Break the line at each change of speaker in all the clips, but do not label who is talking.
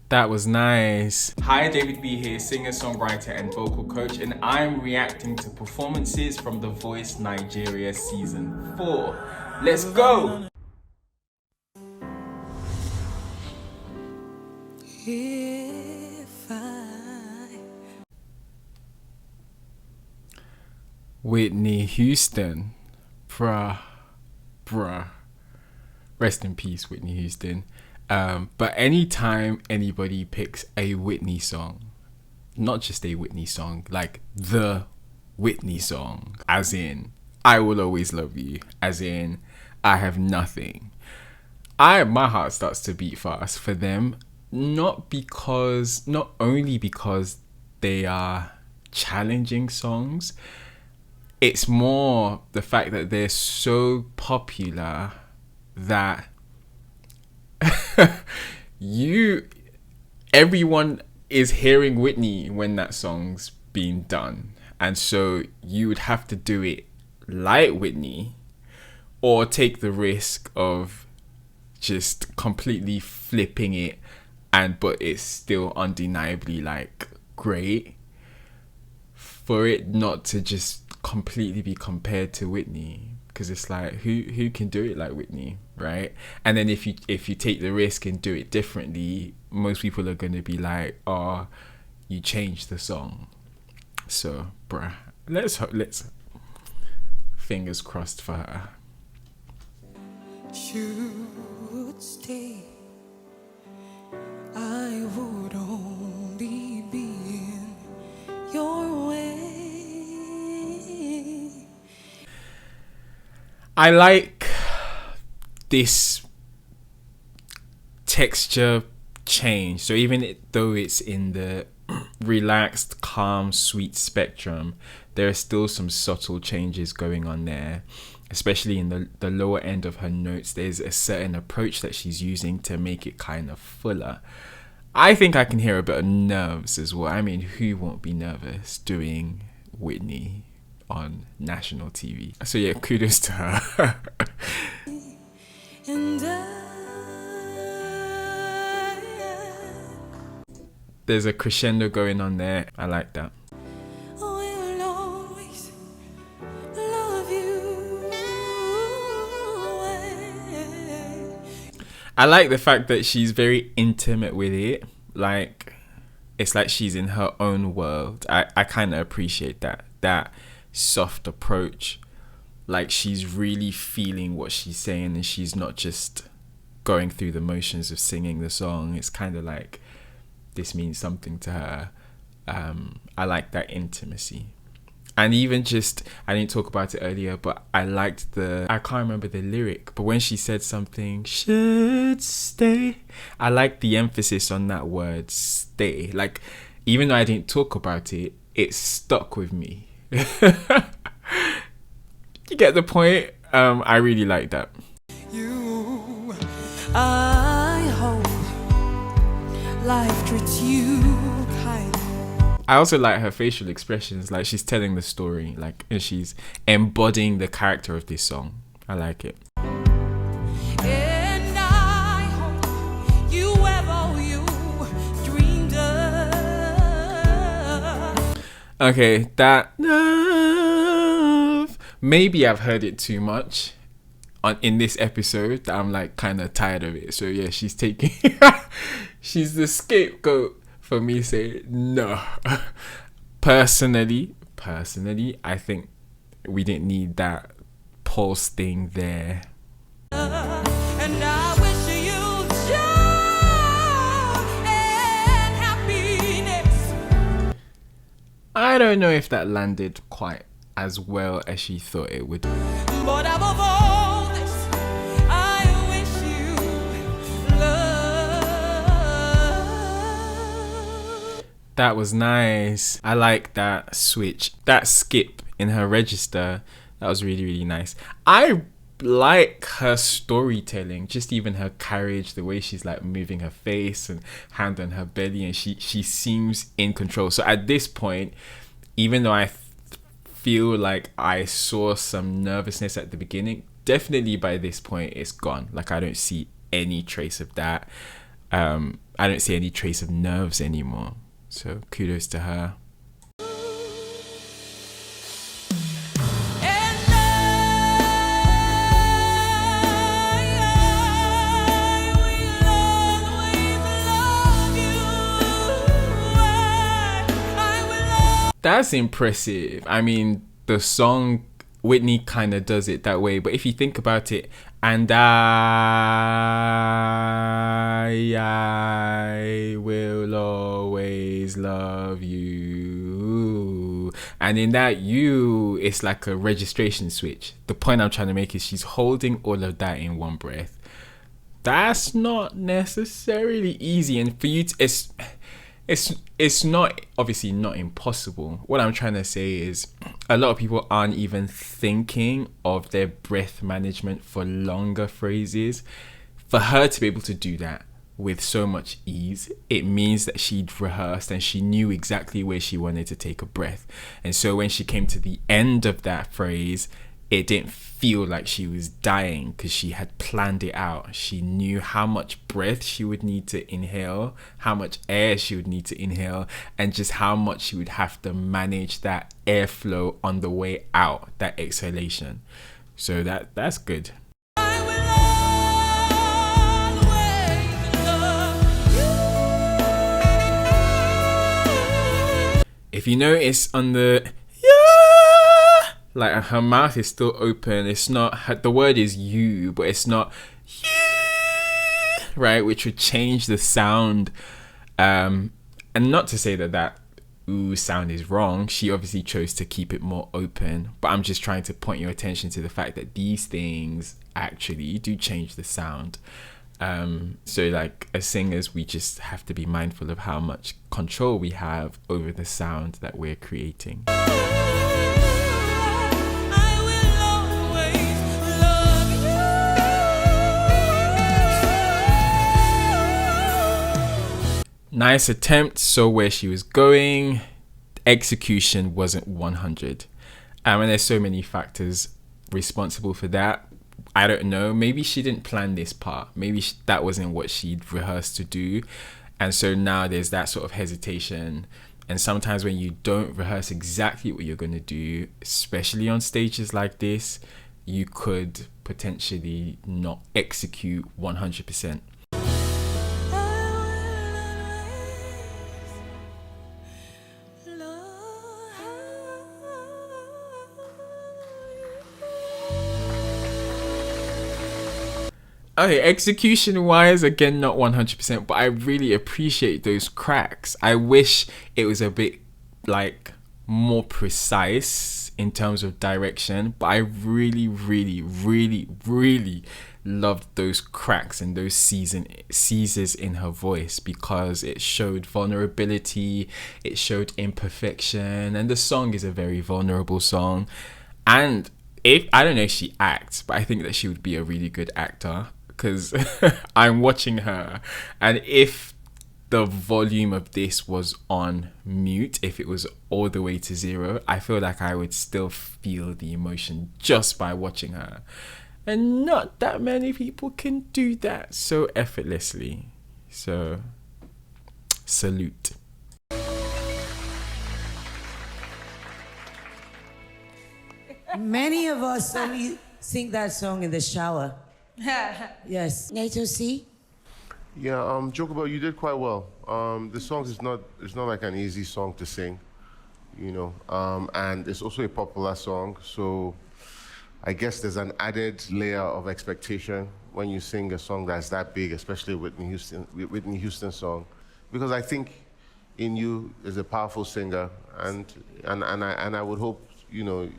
That was nice. Hi, DavidB here, singer, songwriter, and vocal coach, and I'm reacting to performances from The Voice Nigeria Season 4. Let's go! Whitney Houston. Bruh. Rest in peace, Whitney Houston. But anytime anybody picks a Whitney song, not just a Whitney song, like the Whitney song, as in I Will Always Love You, as in I Have Nothing, my heart starts to beat fast for them. Not only because they are challenging songs, it's more the fact that they're so popular that everyone is hearing Whitney when that song's being done, and so you would have to do it like Whitney or take the risk of just completely flipping it, but it's still undeniably like great, for it not to just completely be compared to Whitney. Because it's like, who can do it like Whitney, right? And then if you take the risk and do it differently, most people are going to be like, oh, you changed the song. So, bruh, let's fingers crossed for her.
Should stay, I would only be in your way.
I like this texture change. So even though it's in the relaxed, calm, sweet spectrum, there are still some subtle changes going on there, especially in the lower end of her notes. There's a certain approach that she's using to make it kind of fuller. I think I can hear a bit of nerves as well. I mean, who won't be nervous doing Whitney on national TV? So yeah, kudos to her. There's a crescendo going on there. I like that. I like the fact that she's very intimate with it. Like, it's like she's in her own world. I kind of appreciate that soft approach. Like, she's really feeling what she's saying, and she's not just going through the motions of singing the song. It's kind of like this means something to her. I like that intimacy. And even just, I didn't talk about it earlier, but I liked I can't remember the lyric, but when she said something, should stay, I like the emphasis on that word, stay. Like, even though I didn't talk about it, it stuck with me. You get the point? I really like that.
I hope life treats you kind.
I also like her facial expressions, like she's telling the story, like, and she's embodying the character of this song. I like it.
And I hope you have all you dreamed of.
Okay, that love. Maybe I've heard it too much in this episode that I'm like kind of tired of it. So yeah, she's taking she's the scapegoat for me saying no. Personally, I think we didn't need that pulse thing there.
And I wish you joy and happiness.
I don't know if that landed quite as well as she thought it would.
But above all this, I wish you love.
That was nice. I like that switch, that skip in her register. That was really, really nice. I like her storytelling, just even her carriage, the way she's like moving her face and hand on her belly, and she seems in control. So at this point, even though I feel like I saw some nervousness at the beginning, definitely by this point it's gone. Like, I don't see any trace of that. I don't see any trace of nerves anymore. So kudos to her. That's impressive. I mean, the song, Whitney kind of does it that way, but if you think about it, and I will always love you, and in that you, it's like a registration switch. The point I'm trying to make is she's holding all of that in one breath. That's not necessarily easy, and for you to, it's not, obviously not impossible. What I'm trying to say is a lot of people aren't even thinking of their breath management for longer phrases. For her to be able to do that with so much ease, it means that she'd rehearsed and she knew exactly where she wanted to take a breath. And so when she came to the end of that phrase, it didn't feel like she was dying because she had planned it out. She knew how much breath she would need to inhale, how much air she would need to inhale, and just how much she would have to manage that airflow on the way out, that exhalation. So that's good. If you notice on the like her mouth is still open. It's not, the word is you, but it's not you, right? Which would change the sound. And not to say that ooh sound is wrong. She obviously chose to keep it more open. But I'm just trying to point your attention to the fact that these things actually do change the sound. So like as singers, we just have to be mindful of how much control we have over the sound that we're creating. Nice attempt, saw where she was going. Execution wasn't 100. And there's so many factors responsible for that. I don't know. Maybe she didn't plan this part. Maybe that wasn't what she'd rehearsed to do. And so now there's that sort of hesitation. And sometimes when you don't rehearse exactly what you're going to do, especially on stages like this, you could potentially not execute 100%. Okay, execution wise, again, not 100%, but I really appreciate those cracks. I wish it was a bit like more precise in terms of direction, but I really, really, really, really loved those cracks and those seizures in her voice, because it showed vulnerability, it showed imperfection, and the song is a very vulnerable song. And I don't know if she acts, but I think that she would be a really good actor, because I'm watching her, and if the volume of this was on mute, if it was all the way to 0, I feel like I would still feel the emotion just by watching her. And not that many people can do that so effortlessly. So, salute.
Many of us only sing that song in the shower. Yes. NATO C?
Yeah, Jochebel, you did quite well. The song is not like an easy song to sing, you know, and it's also a popular song, so I guess there's an added layer of expectation when you sing a song that's that big, especially Whitney Houston song, because I think in you is a powerful singer, and I would hope, you know,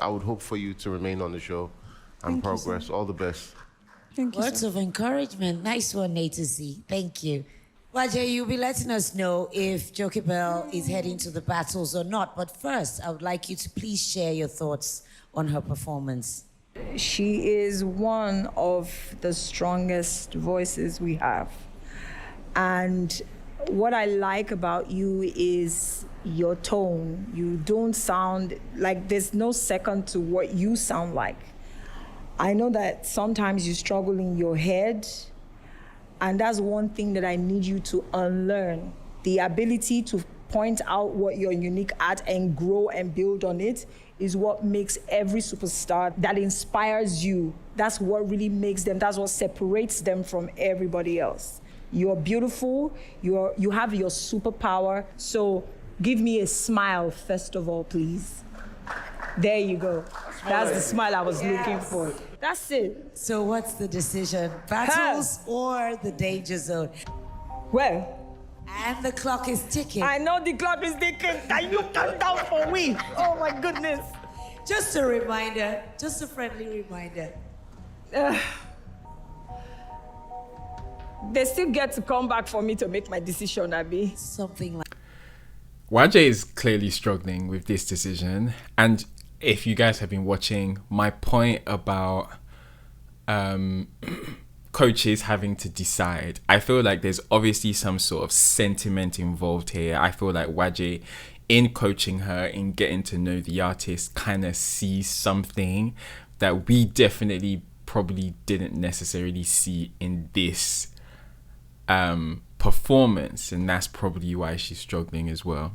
I would hope for you to remain on the show and progress. All the best.
Thank you,
Words of encouragement. Nice one, NATO C. Thank you. Roger, you'll be letting us know if Jochebel is heading to the battles or not. But first, I would like you to please share your thoughts on her performance.
She is one of the strongest voices we have. And what I like about you is your tone. You don't sound like, there's no second to what you sound like. I know that sometimes you struggle in your head, And that's one thing that I need you to unlearn. The ability to point out what you're unique at and grow and build on it is what makes every superstar that inspires you. That's what really makes them, that's what separates them from everybody else. You're beautiful, you have your superpower, so give me a smile first of all, please. There you go. That's the smile I was looking for. That's it.
So what's the decision? Battles or the danger zone?
Well,
And the clock is ticking.
I know the clock is ticking. Can you count down for me? Oh my goodness.
Just a reminder, just a friendly reminder.
They still get to come back for me to make my decision, Abby.
Something like
YJ is clearly struggling with this decision. And if you guys have been watching, my point about coaches having to decide, I feel like there's obviously some sort of sentiment involved here. I feel like YJ, in coaching her, in getting to know the artist, kind of sees something that we definitely probably didn't necessarily see in this performance, and that's probably why she's struggling as well.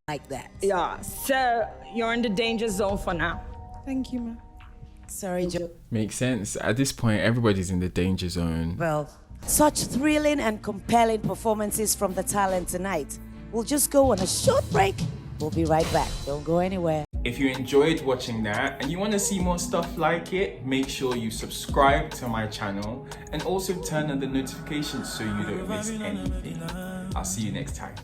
that.
Yeah, so you're in the danger zone for now.
Thank you, ma.
Sorry, Joe.
Makes sense. At this point, everybody's in the danger zone.
Well, such thrilling and compelling performances from the talent tonight. We'll just go on a short break. We'll be right back. Don't go anywhere.
If you enjoyed watching that and you want to see more stuff like it, make sure you subscribe to my channel and also turn on the notifications so you don't miss anything. I'll see you next time.